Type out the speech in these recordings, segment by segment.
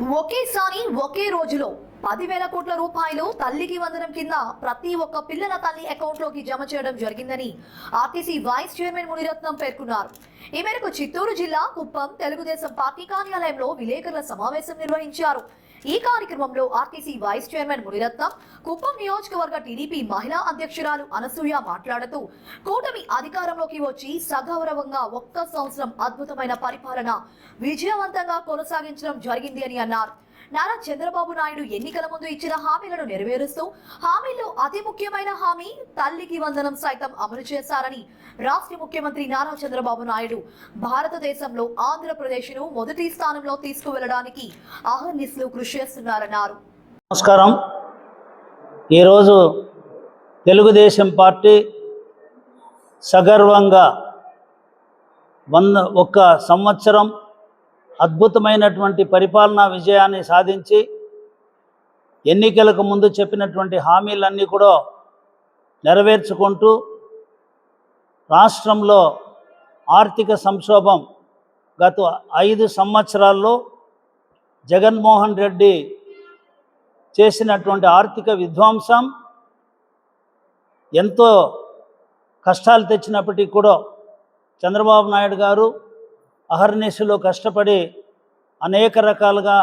ఒకేసారి ఒకే రోజులో 10,000 కోట్ల రూపాయలు తల్లికి వందనం కింద ప్రతి ఒక్క పిల్లల తల్లి అకౌంట్లోకి జమ చేయడం జరిగిందని ఆర్టీసీ వైస్ చైర్మన్ మునిరత్నం పేర్కొన్నారు. ఈ మేరకు చిత్తూరు జిల్లా కుప్పం తెలుగుదేశం పార్టీ కార్యాలయంలో విలేకరుల సమావేశం నిర్వహించారు. ఈ కార్యక్రమంలో RTC vice chairman Muniratnam, Kuppam నియోజకవర్గ టీడీపీ మహిళా అధ్యక్షురాలు అనసూయ మాట్లాడుతూ, కూటమి అధికారంలోకి వచ్చి సగౌరవంగా ఒక్క సంవత్సరం అద్భుతమైన పరిపాలన విజయవంతంగా కొనసాగించడం జరిగింది అని అన్నారు. నారా చంద్రబాబు నాయుడు ఎన్నికల ముందు ఇచ్చిన హామీలను నెరవేరుస్తూ హామీల్లో అతి ముఖ్యమైన హామీ తల్లికి వందనం సైతం అమలు చేశారని, రాష్ట్ర ముఖ్యమంత్రి నారా చంద్రబాబు నాయుడు భారతదేశంలో ఆంధ్రప్రదేశ్ను మొదటి స్థానంలో తీసుకువెళ్లడానికి అహర్నిశలు కృషి చేస్తున్నారన్నారు. నమస్కారం. ఈరోజు తెలుగుదేశం పార్టీ సగర్వంగా ఒక్క సంవత్సరం అద్భుతమైనటువంటి పరిపాలనా విజయాన్ని సాధించి ఎన్నికలకు ముందు చెప్పినటువంటి హామీలన్నీ కూడా నెరవేర్చుకుంటూ రాష్ట్రంలో ఆర్థిక సంక్షోభం గత 5 సంవత్సరాల్లో జగన్మోహన్ రెడ్డి చేసినటువంటి ఆర్థిక విధ్వంసం ఎంతో కష్టాలు తెచ్చినప్పటికీ కూడా చంద్రబాబు నాయుడు గారు అహర్నిశలో కష్టపడి అనేక రకాలుగా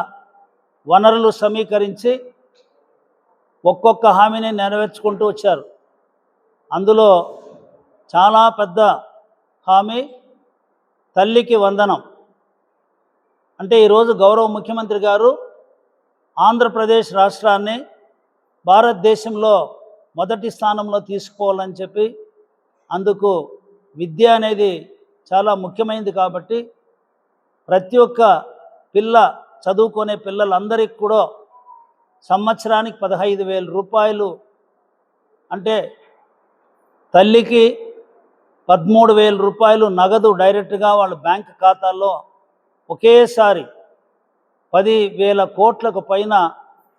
వనరులు సమీకరించి ఒక్కొక్క హామీని నెరవేర్చుకుంటూ వచ్చారు. అందులో చాలా పెద్ద హామీ తల్లికి వందనం. అంటే ఈరోజు గౌరవ ముఖ్యమంత్రి గారు ఆంధ్రప్రదేశ్ రాష్ట్రాన్ని భారతదేశంలో మొదటి స్థానంలో తీసుకోవాలని చెప్పి, అందుకు విద్య అనేది చాలా ముఖ్యమైనది కాబట్టి ప్రతి ఒక్క చదువుకునే పిల్లలందరికీ కూడా సంవత్సరానికి 15,000 రూపాయలు, అంటే తల్లికి 13,000 రూపాయలు నగదు డైరెక్ట్గా వాళ్ళ బ్యాంక్ ఖాతాల్లో ఒకేసారి 10,000 కోట్లకు పైన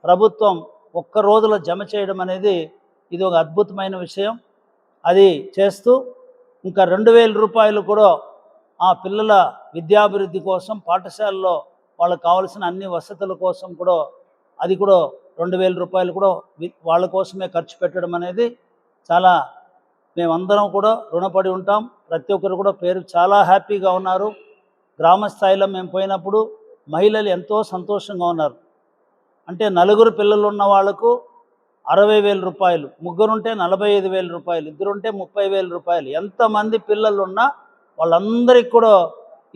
ప్రభుత్వం ఒక్క రోజులో జమ చేయడం అనేది ఇది ఒక అద్భుతమైన విషయం. అది చేస్తూ ఇంకా 2,000 రూపాయలు కూడా ఆ పిల్లల విద్యాభివృద్ధి కోసం, పాఠశాలలో వాళ్ళకు కావాల్సిన అన్ని వసతుల కోసం కూడా అది కూడా 2,000 రూపాయలు కూడా వాళ్ళ కోసమే ఖర్చు పెట్టడం అనేది చాలా మేమందరం కూడా రుణపడి ఉంటాం. ప్రతి ఒక్కరు కూడా పేరు చాలా హ్యాపీగా ఉన్నారు. గ్రామ స్థాయిలో మేము పోయినప్పుడు మహిళలు ఎంతో సంతోషంగా ఉన్నారు. అంటే 4 పిల్లలు ఉన్న వాళ్లకు 60,000 రూపాయలు, 3 ఉంటే 45,000 రూపాయలు, 2 ఉంటే 30,000 రూపాయలు, ఎంతమంది పిల్లలు ఉన్నా వాళ్ళందరికీ కూడా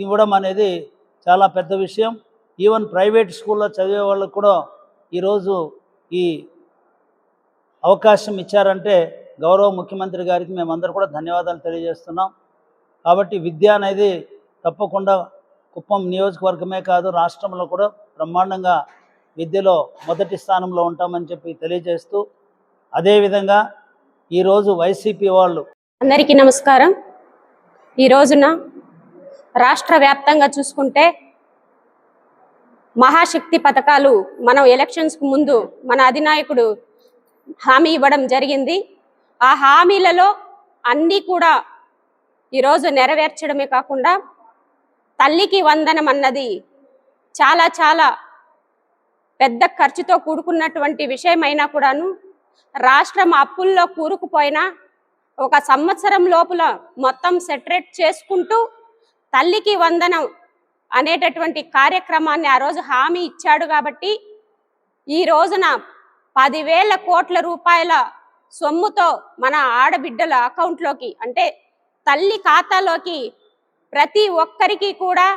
ఇవ్వడం అనేది చాలా పెద్ద విషయం. ఈవెన్ ప్రైవేట్ స్కూల్లో చదివే వాళ్ళకు కూడా ఈరోజు ఈ అవకాశం ఇచ్చారంటే గౌరవ ముఖ్యమంత్రి గారికి మేమందరూ కూడా ధన్యవాదాలు తెలియజేస్తున్నాం. కాబట్టి విద్య అనేది తప్పకుండా కుప్పం నియోజకవర్గమే కాదు, రాష్ట్రంలో కూడా బ్రహ్మాండంగా విద్యలో మొదటి స్థానంలో ఉంటామని చెప్పి తెలియజేస్తూ, అదేవిధంగా ఈరోజు వైసీపీ వాళ్ళు అందరికీ నమస్కారం. ఈ రోజున రాష్ట్ర వ్యాప్తంగా చూసుకుంటే మహాశక్తి పథకాలు మనం ఎలక్షన్స్కు ముందు మన అధినాయకుడు హామీ ఇవ్వడం జరిగింది. ఆ హామీలలో అన్నీ కూడా ఈరోజు నెరవేర్చడమే కాకుండా తల్లికి వందనం అన్నది చాలా చాలా పెద్ద ఖర్చుతో కూడుకున్నటువంటి విషయమైనా కూడాను రాష్ట్రం అప్పుల్లో కూరుకుపోయినా ఒక సంవత్సరం లోపల మొత్తం సెటరేట్ చేసుకుంటూ తల్లికి వందనం అనేటటువంటి కార్యక్రమాన్ని ఆ రోజు హామీ ఇచ్చాడు. కాబట్టి ఈ రోజున 10,000 కోట్ల రూపాయల సొమ్ముతో మన ఆడబిడ్డల అకౌంట్లోకి, అంటే తల్లి ఖాతాలోకి ప్రతి ఒక్కరికి కూడా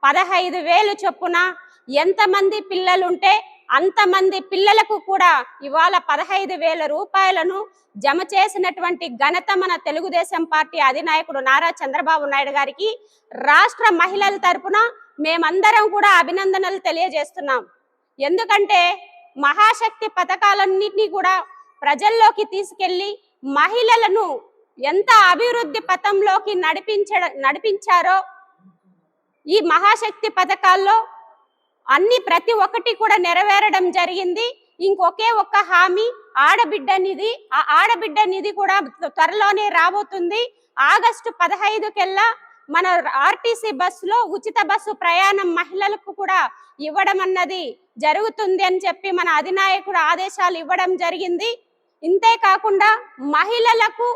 15,000 చొప్పున ఎంతమంది పిల్లలుంటే అంతమంది పిల్లలకు కూడా ఇవాళ 15,000 రూపాయలను జమ చేసినటువంటి ఘనత మన తెలుగుదేశం పార్టీ అధినాయకుడు నారా చంద్రబాబు నాయుడు గారికి రాష్ట్ర మహిళల తరపున మేమందరం కూడా అభినందనలు తెలియజేస్తున్నాం. ఎందుకంటే మహాశక్తి పథకాలన్నింటినీ కూడా ప్రజల్లోకి తీసుకెళ్లి మహిళలను ఎంత అభివృద్ధి పథంలోకి నడిపించారో ఈ మహాశక్తి పథకాల్లో అన్ని ప్రతి ఒక్కటి కూడా నెరవేరడం జరిగింది. ఇంకొకే ఒక్క హామీ ఆడబిడ్డ నిధి. ఆ ఆడబిడ్డ నిధి కూడా త్వరలోనే రాబోతుంది. ఆగస్టు 15 కల్లా మన ఆర్టీసీ బస్సులో ఉచిత బస్సు ప్రయాణం మహిళలకు కూడా ఇవ్వడం అన్నది జరుగుతుంది అని చెప్పి మన అధినాయకుడు ఆదేశాలు ఇవ్వడం జరిగింది. ఇంతే కాకుండా మహిళలకు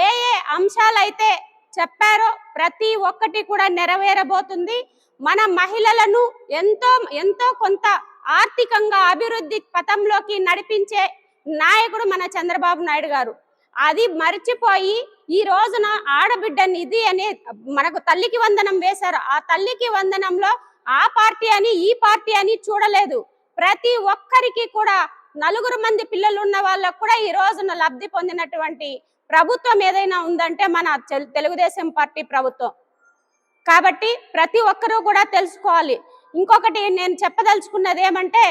ఏ ఏ అంశాలైతే చెప్పారో ప్రతి ఒక్కటి కూడా నెరవేరబోతుంది. మన మహిళలను ఎంతో కొంత ఆర్థికంగా అభివృద్ధి పథంలోకి నడిపించే నాయకుడు మన చంద్రబాబు నాయుడు గారు. అది మర్చిపోయి ఈ రోజున ఆడబిడ్డ నిధి అనే మనకు తల్లికి వందనం వేశారు. ఆ తల్లికి వందనంలో ఆ పార్టీ అని ఈ పార్టీ అని చూడలేదు. ప్రతి ఒక్కరికి కూడా 4 మంది పిల్లలు ఉన్న వాళ్ళకు కూడా ఈ రోజున లబ్ధి పొందినటువంటి ప్రభుత్వం ఏదైనా ఉందంటే మన తెలుగుదేశం పార్టీ ప్రభుత్వం. కాబట్టి ప్రతి ఒక్కరూ కూడా తెలుసుకోవాలి. ఇంకొకటి నేను చెప్పదలుచుకున్నది ఏమంటే,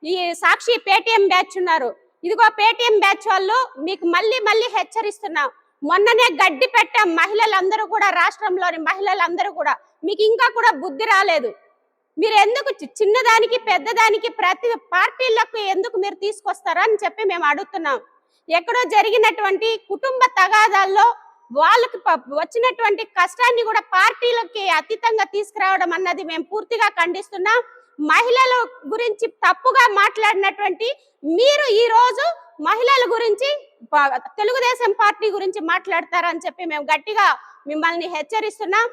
ఈ సాక్షి పేటిఎం బ్యాచ్ ఉన్నారు. ఇదిగో పేటిఎం బ్యాచ్ వాళ్ళు మీకు మళ్ళీ హెచ్చరిస్తున్నాం. మొన్ననే గడ్డి పెట్టాం మహిళలందరూ కూడా, రాష్ట్రంలోని మహిళలందరూ కూడా. మీకు ఇంకా కూడా బుద్ధి రాలేదు. మీరు ఎందుకు చిన్నదానికి పెద్దదానికి ప్రతి పార్టీలకు ఎందుకు మీరు తీసుకొస్తారా అని చెప్పి మేము అడుగుతున్నాం. ఎక్కడో జరిగినటువంటి కుటుంబ తగాదాల్లో వాళ్ళకి వచ్చినటువంటి కష్టాన్ని కూడా పార్టీలకి అతీతంగా తీసుకురావడం అన్నది మేము పూర్తిగా ఖండిస్తున్నాం. మహిళల గురించి తప్పుగా మాట్లాడినటువంటి మీరు ఈ రోజు మహిళల గురించి తెలుగుదేశం పార్టీ గురించి మాట్లాడతారని చెప్పి మేము గట్టిగా మిమ్మల్ని హెచ్చరిస్తున్నాం.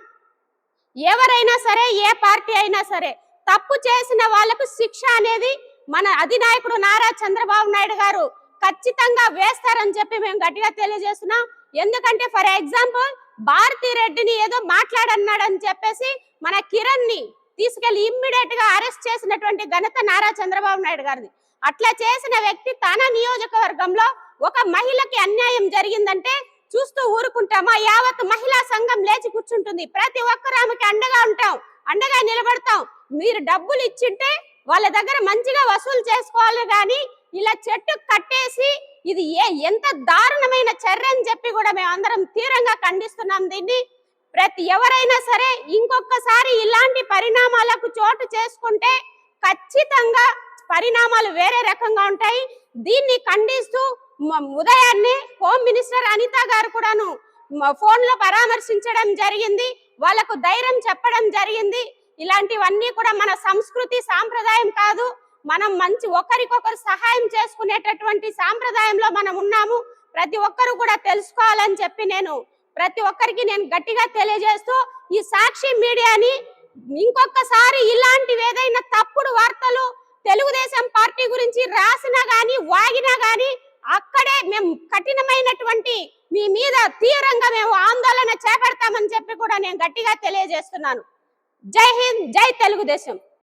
ఎవరైనా సరే, ఏ పార్టీ అయినా సరే, తప్పు చేసిన వాళ్ళకు శిక్ష అనేది మన అధినాయకుడు నారా చంద్రబాబు నాయుడు గారు ఖచ్చితంగా వేస్తారని చెప్పి మేము గట్టిగా తెలియజేస్తున్నాం. ఎందుకంటే ఫర్ ఎగ్జాంపుల్ భారతీ రెడ్డిని ఏదో మాట్లాడన్నాడని చెప్పేసి మన కిరణ్ ని తీసుకెళ్లి ఇమ్మీడియట్ గా అరెస్ట్ చేసినటువంటి ఘనత నారా చంద్రబాబు నాయుడు గారిది. అట్లా చేసిన వ్యక్తి తన నియోజకవర్గంలో ఒక మహిళకి అన్యాయం జరిగిందంటే చూస్తూ ఊరుకుంటామా? యావత్ మహిళా సంఘం లేచి కూర్చుంటుంది. ప్రతి ఒక్కరు ఆమెకి అండగా ఉంటాం, అండగా నిలబడతాం. మీరు డబ్బులు ఇచ్చింటే వాళ్ళ దగ్గర మంచిగా వసూలు చేసుకోవాలి కానీ ఇలా చెట్టు కట్టేసి ఇది ఎంత దారుణమైన చర్య అని చెప్పి కూడా మేము అందరం తీవ్రంగా ఖండిస్తున్నాం దీన్ని. ఎవరైనా సరే ఇంకొకసారి ఇలాంటి పరిణామాలకు చోటు చేసుకుంటే ఖచ్చితంగా పరిణామాలు వేరే రకంగా ఉంటాయి. దీన్ని ఖండిస్తూ ఉదయాన్నే హోమ్ మినిస్టర్ అనిత గారు కూడాను ఫోన్ లో పరామర్శించడం జరిగింది. వాళ్ళకు ధైర్యం చెప్పడం జరిగింది. ఇలాంటివన్నీ కూడా మన సంస్కృతి సాంప్రదాయం కాదు. మనం మంచి ఒకరికొకరు సహాయం చేసుకునేటటువంటి సాంప్రదాయంలో మనం ఉన్నాము. ప్రతి ఒక్కరు కూడా తెలుసుకోవాలని చెప్పి నేను ప్రతి ఒక్కరికి గట్టిగా తెలియజేస్తూ ఈ సాక్షి మీడియాని ఇంకొకసారి ఇలాంటివి ఏదైనా తప్పుడు వార్తలు తెలుగుదేశం పార్టీ గురించి రాసినా గానీ వాగినా గానీ అక్కడే మేము కఠినమైనటువంటి మీ మీద తీవ్రంగా మేము ఆందోళన చేపడతామని చెప్పి కూడా నేను గట్టిగా తెలియజేస్తున్నాను. జై హింద్, జై తెలుగుదేశం.